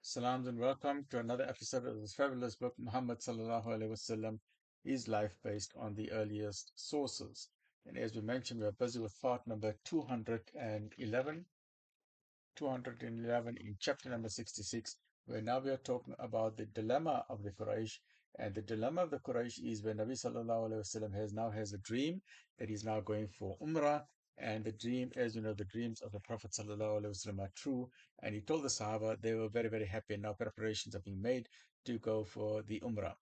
Salams and welcome to another episode of this fabulous book, Muhammad Sallallahu Alaihi Wasallam, His Life Based on the Earliest Sources. And as we mentioned, we are busy with part number 211 in chapter number 66, where now we are talking about the dilemma of the Quraysh. And the dilemma of the Quraysh is when Nabi Sallallahu Alaihi Wasallam has a dream that he's now going for Umrah. And the dream, as you know, the dreams of the Prophet Sallallahu Alaihi Wasallam are true. And he told the Sahaba they were very, very happy. And now preparations are being made to go for the Umrah.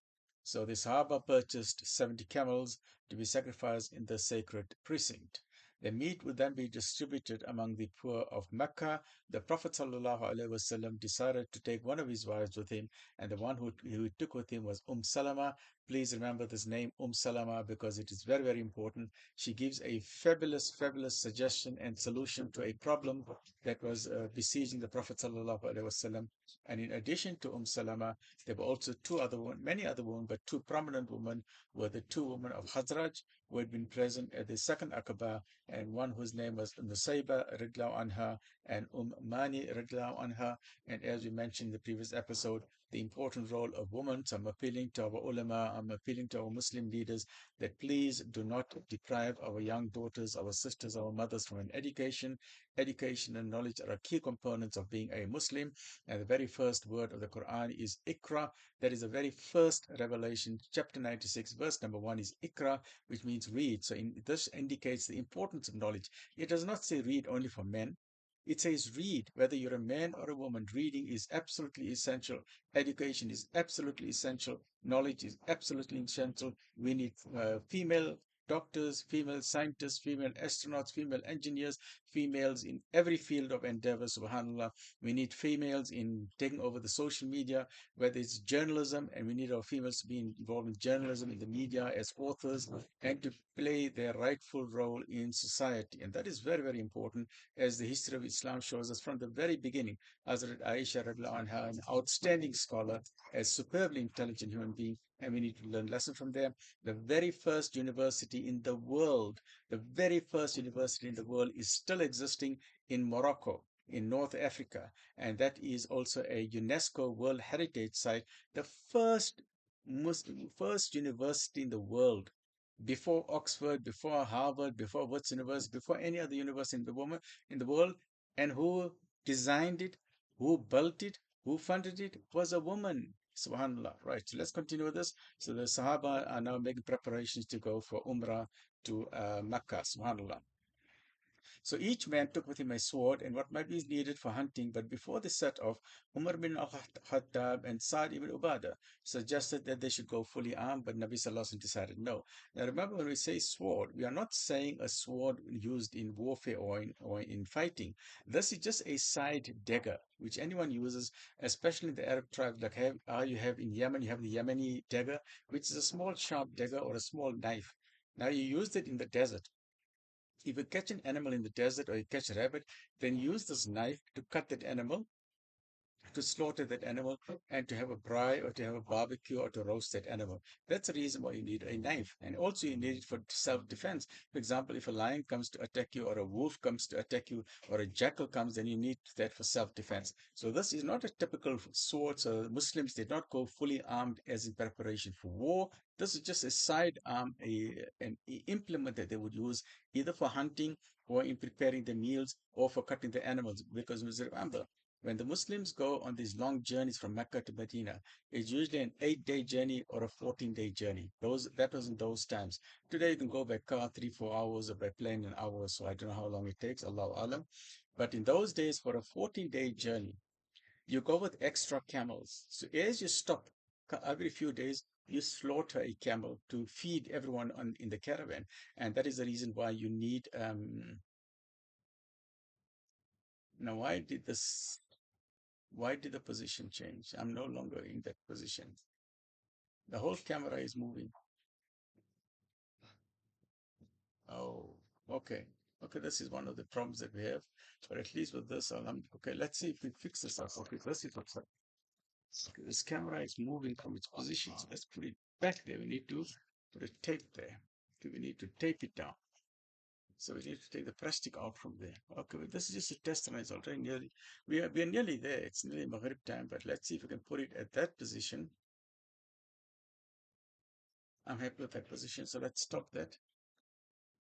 So the Sahaba purchased 70 camels to be sacrificed in the sacred precinct. The meat would then be distributed among the poor of Mecca. The Prophet ﷺ decided to take one of his wives with him, and the one who he took with him was Salama. Please remember this name, Salama, because it is very, very important. She gives a fabulous, fabulous suggestion and solution to a problem that was besieging the Prophet ﷺ. And in addition to Salama, there were also many other women, but two prominent women were the two women of Hazraj who had been present at the second Aqaba, and one whose name was Nusayba Ridlaw Anha and Mani Ridlaw Anha. And as we mentioned in the previous episode, the important role of women. So I'm appealing to our ulama, I'm appealing to our Muslim leaders that please do not deprive our young daughters, our sisters, our mothers from an education. Education and knowledge are key components of being a Muslim. And the very first word of the Quran is Iqra. That is the very first revelation. Chapter 96, verse number 1 is Iqra, which means read. So this indicates the importance of knowledge. It does not say read only for men. It says read, whether you're a man or a woman. Reading is absolutely essential. Education is absolutely essential. Knowledge is absolutely essential. We need female doctors, female scientists, female astronauts, female engineers, females in every field of endeavor, subhanAllah. We need females in taking over the social media, whether it's journalism, and we need our females to be involved in journalism, in the media, as authors, and to play their rightful role in society. And that is very, very important, as the history of Islam shows us from the very beginning. Hazrat Aisha, radiallahu anha, an outstanding scholar, a superbly intelligent human being, and we need to learn lessons from them. The very first university in the world, the very first university in the world is still existing in Morocco, in North Africa, and that is also a UNESCO World Heritage Site, the first university in the world, before Oxford, before Harvard, before Wits University, before any other university in the world. And who designed it, who built it, who funded it was a woman. Subhanallah. Right. So let's continue with this. So the Sahaba are now making preparations to go for Umrah to Makkah. Subhanallah. So each man took with him a sword and what might be needed for hunting. But before they set off, Umar bin al-Khattab and Sa'd ibn Ubadah suggested that they should go fully armed, but Nabi Sallallahu Alaihi Wasallam decided no. Now remember, when we say sword, we are not saying a sword used in warfare or in fighting. This is just a side dagger, which anyone uses, especially in the Arab tribes, like how you have in Yemen, you have the Yemeni dagger, which is a small sharp dagger or a small knife. Now you use it in the desert. If you catch an animal in the desert or you catch a rabbit, then use this knife to cut that animal, to slaughter that animal, and to have a braai or to have a barbecue or to roast that animal. That's the reason why you need a knife. And also you need it for self-defense. For example, if a lion comes to attack you or a wolf comes to attack you or a jackal comes, then you need that for self-defense. So this is not a typical sword. So Muslims did not go fully armed as in preparation for war. This is just a sidearm, an implement that they would use either for hunting or in preparing the meals or for cutting the animals. Because remember, when the Muslims go on these long journeys from Mecca to Medina, it's usually an 8-day journey or a 14-day journey. That was in those times. Today you can go by car 3-4 hours or by plane an hour. So I don't know how long it takes, Allahu Alam. But in those days, for a 14-day journey, you go with extra camels. So as you stop every few days, you slaughter a camel to feed everyone in the caravan. And that is the reason why you need. Now, why did the position change? I'm no longer in that position. The whole camera is moving. Oh, okay. Okay, this is one of the problems that we have. But at least with this, okay, let's see if we fix this up. Okay, let's see what's up. Okay, this camera is moving from its position. So let's put it back there. We need to put a tape there. Okay, we need to tape it down. So we need to take the plastic out from there. Okay, well, this is just a test run. It's already nearly, we are nearly there. It's nearly Maghrib time, but let's see if we can put it at that position. I'm happy with that position, so let's stop that.